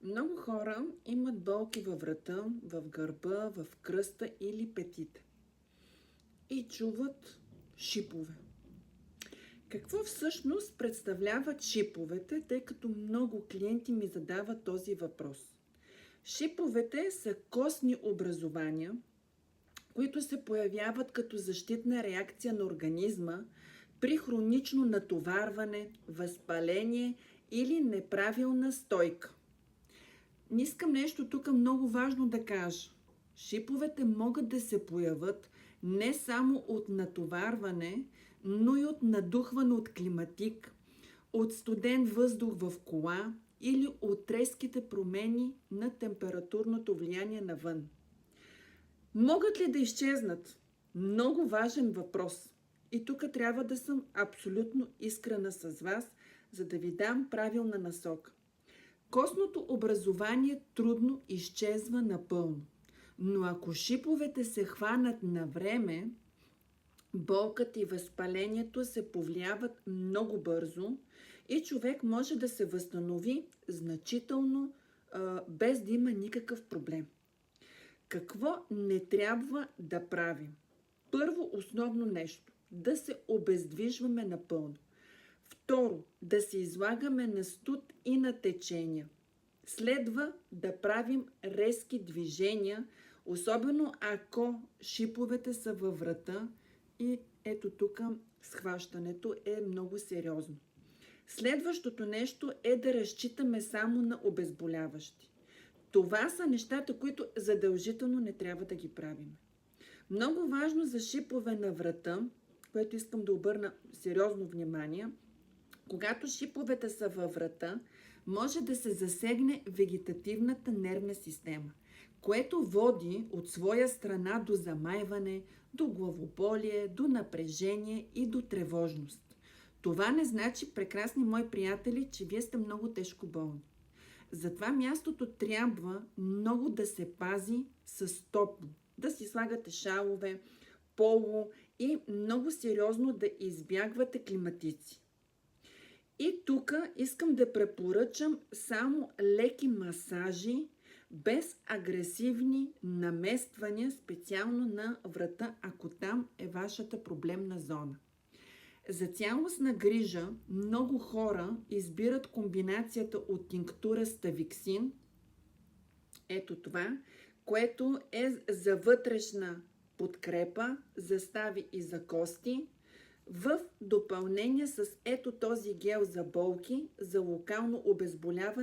Много хора имат болки във врата, в гърба, в кръста или петите и чуват шипове. Какво всъщност представляват шиповете, тъй като много клиенти ми задават този въпрос? Шиповете са костни образования, които се появяват като защитна реакция на организма при хронично натоварване, възпаление или неправилна стойка. Не искам нещо тук много важно да кажа. Шиповете могат да се появят не само от натоварване, но и от надухване от климатик, от студен въздух в кола или от резките промени на температурното влияние навън. Могат ли да изчезнат? Много важен въпрос. И тук трябва да съм абсолютно искрена с вас, за да ви дам правилна насока. Костното образование трудно изчезва напълно, но ако шиповете се хванат на време, болката и възпалението се повлияват много бързо и човек може да се възстанови значително, без да има никакъв проблем. Какво не трябва да правим? Първо основно нещо – да се обездвижваме напълно. Второ, да се излагаме на студ и на течения. Следва да правим резки движения, особено ако шиповете са във врата и ето тук схващането е много сериозно. Следващото нещо е да разчитаме само на обезболяващи. Това са нещата, които задължително не трябва да ги правим. Много важно за шипове на врата, което искам да обърна сериозно внимание, когато шиповете са във врата, може да се засегне вегетативната нервна система, което води от своя страна до замайване, до главоболие, до напрежение и до тревожност. Това не значи, прекрасни мои приятели, че вие сте много тежко болни. Затова мястото трябва много да се пази с топло, да си слагате шалове, поло и много сериозно да избягвате климатици. И тук искам да препоръчам само леки масажи, без агресивни намествания, специално на врата, ако там е вашата проблемна зона. За цялостна грижа много хора избират комбинацията от тинктура ставиксин, ето това, което е за вътрешна подкрепа, за стави и за кости, в допълнение с ето този гел за болки, за локално обезболяване